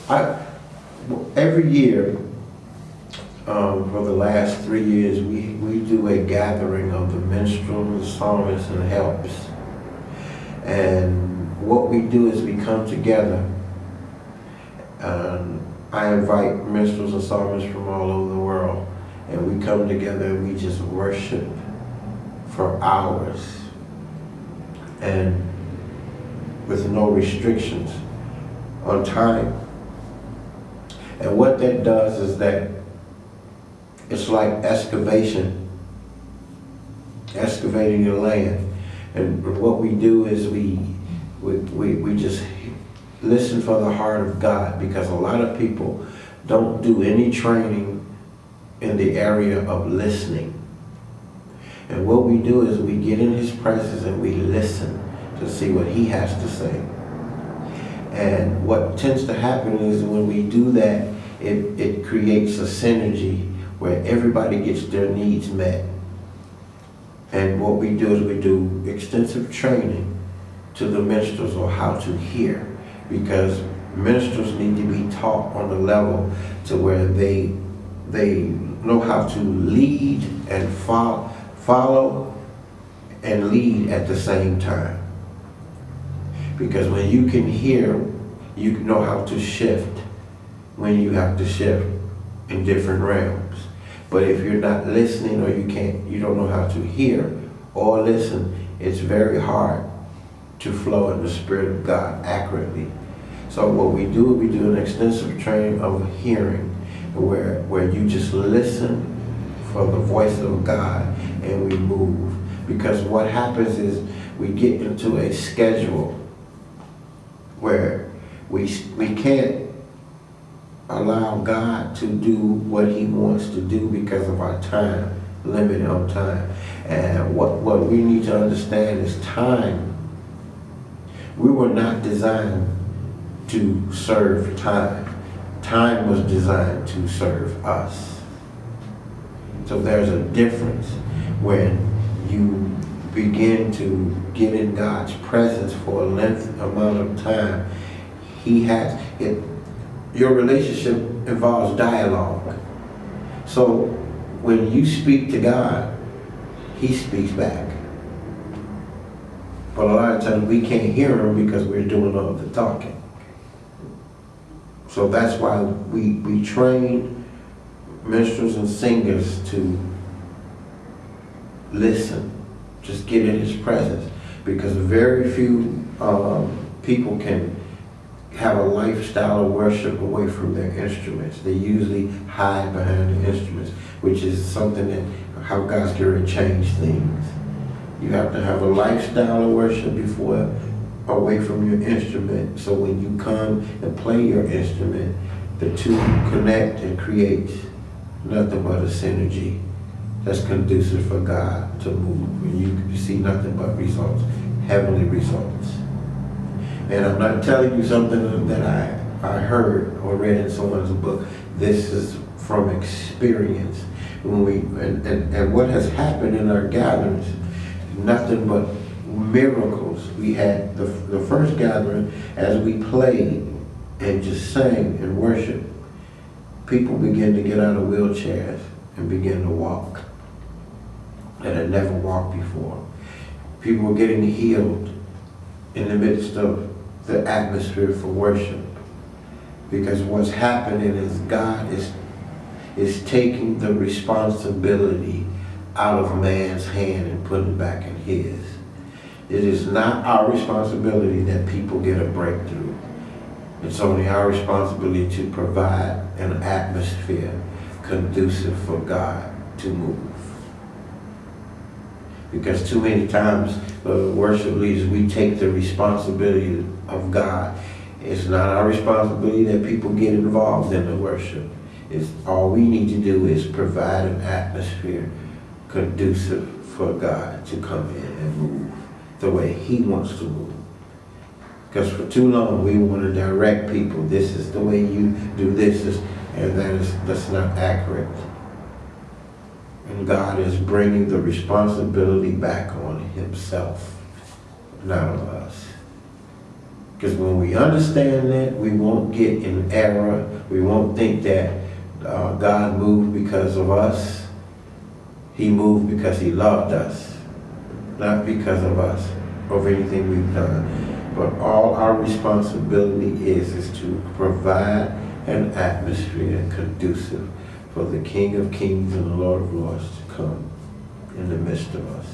Every year, for the last 3 years, we do a gathering of the minstrels, psalmists, and helps. And what we do is we come together, and I invite minstrels and psalmists from all over the world, and we come together and we just worship for hours, and with no restrictions on time. And what that does is that it's like excavating the land. And what we do is we just listen for the heart of God, because a lot of people don't do any training in the area of listening. And what we do is we get in His presence and we listen to see what He has to say. And what tends to happen is when we do that, it creates a synergy where everybody gets their needs met. And what we do is we do extensive training to the minstrels on how to hear, because minstrels need to be taught on a level to where they know how to lead and follow and lead at the same time. Because when you can hear, you know how to shift when you have to shift in different realms. But if you're not listening, or you don't know how to hear or listen, it's very hard to flow in the Spirit of God accurately. So what we do an extensive training of hearing, where you just listen for the voice of God and we move. Because what happens is we get into a schedule where we can't allow God to do what He wants to do because of our time, limited on time. And what we need to understand is time. We were not designed to serve time. Time was designed to serve us. So there's a difference when you begin to get in God's presence for a lengthy amount of time. Your relationship involves dialogue. So when you speak to God, He speaks back. But a lot of times we can't hear Him because we're doing all the talking. So that's why we train minstrels and singers to listen. Just get in His presence. Because very few people can have a lifestyle of worship away from their instruments. They usually hide behind the instruments, which is something that how God's going to change things. You have to have a lifestyle of worship before away from your instrument. So when you come and play your instrument, the two connect and create nothing but a synergy that's conducive for God to move. And you see nothing but results, heavenly results. And I'm not telling you something that I heard or read in someone's book. This is from experience. And what has happened in our gatherings, nothing but miracles. We had the first gathering, as we played and just sang and worshiped, people began to get out of wheelchairs and begin to walk that had never walked before. People were getting healed in the midst of the atmosphere for worship. Because what's happening is God is taking the responsibility out of man's hand and putting it back in His. It is not our responsibility that people get a breakthrough. It's only our responsibility to provide an atmosphere conducive for God to move. Because too many times, worship leaders, we take the responsibility of God. It's not our responsibility that people get involved in the worship. It's all we need to do is provide an atmosphere conducive for God to come in and move the way He wants to move. Because for too long we want to direct people. This is the way you do this, and that's not accurate. And God is bringing the responsibility back on Himself, not on us. Because when we understand that, we won't get in error. We won't think that God moved because of us. He moved because he loved us, not because of us or anything we've done. But all our responsibility is to provide an atmosphere conducive for the King of Kings and the Lord of Lords to come in the midst of us.